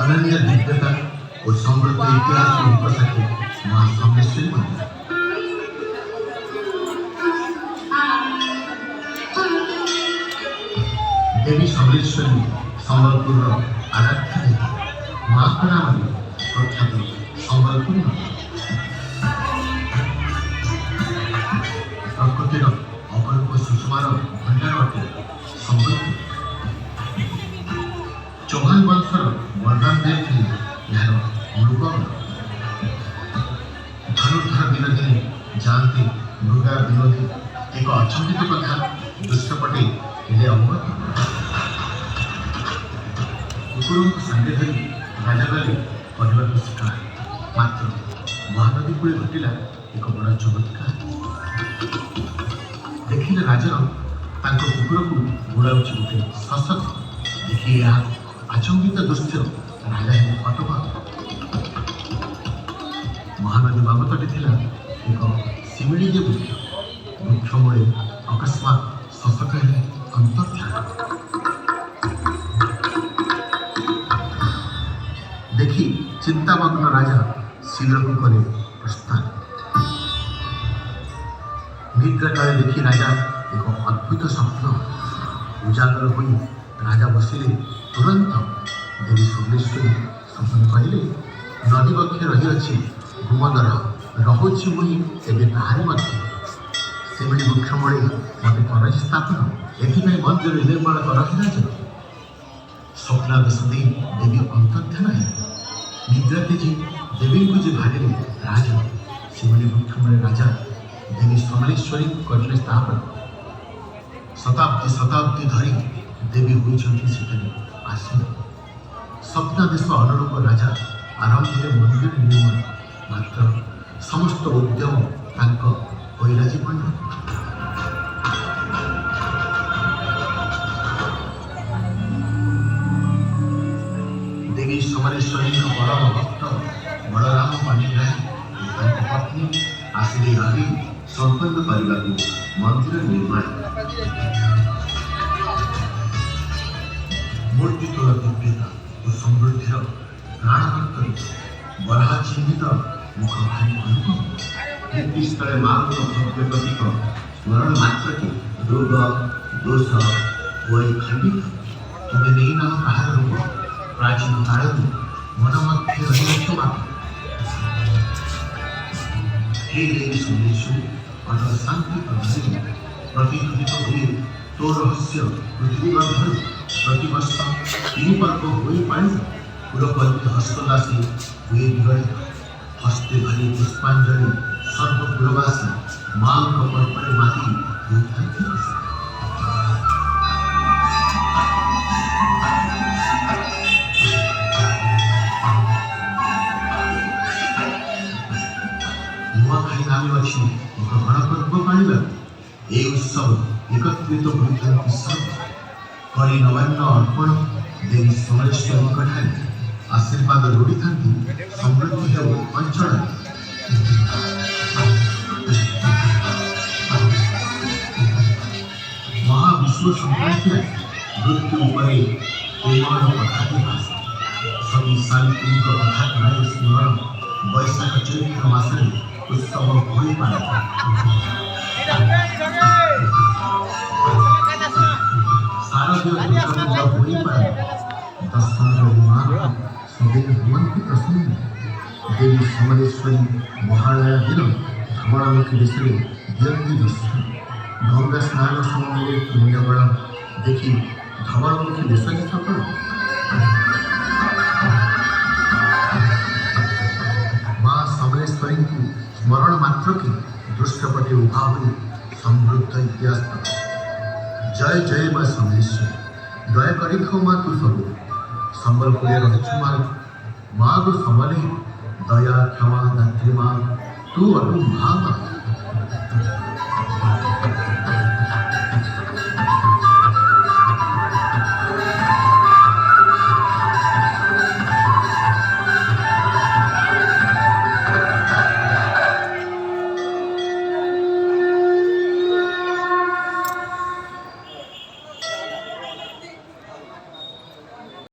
अनन्य दिव्यता और समृद्ध इतिहास की उपसाखी मां सम्मेश्वरी मंदिर। देवी सम्मेश्वरी संबलपुर आराध्य देवी मां का नाम प्रख्यात संबलपुर प्रकृतिर अपरूप सुषमार भंडार अटे संबलपुर। चौहान वंशर बलराम देव थे यार मृग धनुर्धर विनोदी जानती मृगा विनोदी एक अचंबित कथा दृश्यपटे हेले अवगत कुकुर को संगे धरी राजा गले परिवार शिकार मात्र महानदी कूल घटिला एक बड़ा चमत्कार। देखिले राजा कुकुर को बुड़ाऊँच गोटे शशक देखिए आचंबित दृश्य राजा फटक महानदी बाबतटे थिला एक शिमिड़ी जे वृक्ष मूले अकस्मात शशक अंतर्ध्यान देखी चिंतामग्न राजा शीघ्र को करे प्रस्थान। निद्रा काले देखी राजा एक अद्भुत स्वप्न उजागर हो राजा बसिले तुरंत देवी सोमेश्वरी स्वप्न कहले नदी पक्ष रही गुमदर रोची मुई एवं ताहारी मध्य सेमिड़ी वृक्ष मूले मत कर स्थापन एथि मंदिर निर्माण कर स्वप्नादेश दे देवी अंतर्ध्यान है निद्रा तेजी देवी को जे भागे राजा सेमिड़ी वृक्ष मूले राजा देवी समलेश्वरी करले स्थापन शताब्दी शताब्दी धरी देवी होती आसीन स्वप्नादेश अनुरूप राजा आरंभ मंदिर निर्माण मात्र समस्त उद्यम कैराजी बंड देवी समलेश्वरी परम भक्त बलराम पाणिग्राही पत्नी आसिले आदि संपन्न करने मंदिर निर्माण मूर्ति तोड़ दिव्यता और समृद्धि प्राणवंत बरहा चिन्हित मुख भारी अनुभव निर्दिष्ट माँ भव्य प्रतीक स्मरण मात्र के रोग दोष वही खंडित तुम्हें नहीं नाम कहा रूप प्राचीन काल मन मध्य रही मात्र हे देवी सोमेश्वरी अटल शांति प्रभावी प्रतिध्वनित हुए तो रहस्य पृथ्वी गर्भ प्रतिवर्ष तीन पर्व हो पाए पुरपति हस्तदासी हुए विगड़ित हस्ते भरी पुष्पांजलि सर्वपुरवासी माँ पर्परे माती नुआखाई नाम अच्छी गणपर्व पाइबा ये उत्सव एकत्रित होती सब करी नवान्न अर्पण देवी समलेश्वरी ठारे आशीर्वाद लोड़ी था समृद्धि हो अंचल महाविश्व संक्रांति मृत्यु कथा सभी सावित्री कथा स्मरण वैशाख चैत्र मासरे उत्सव हो पाए प्रसन्न देवी समलेश्वरी महालया दिन भ्रमणमुखी विषय दियंती दर्शन गंगा स्नान समय पुण्यबल देखी भ्रमणमुखी विषय सफल माँ समलेश्वरी को स्मरण मात्र के दृष्टपटे उभा हुई समृद्ध इतिहास जय जय माँ समलेश्वरी दया कर माँ तू सब संबलपुर रही माँ गो समले दया क्षमा दात्री माँ तू अनु माँ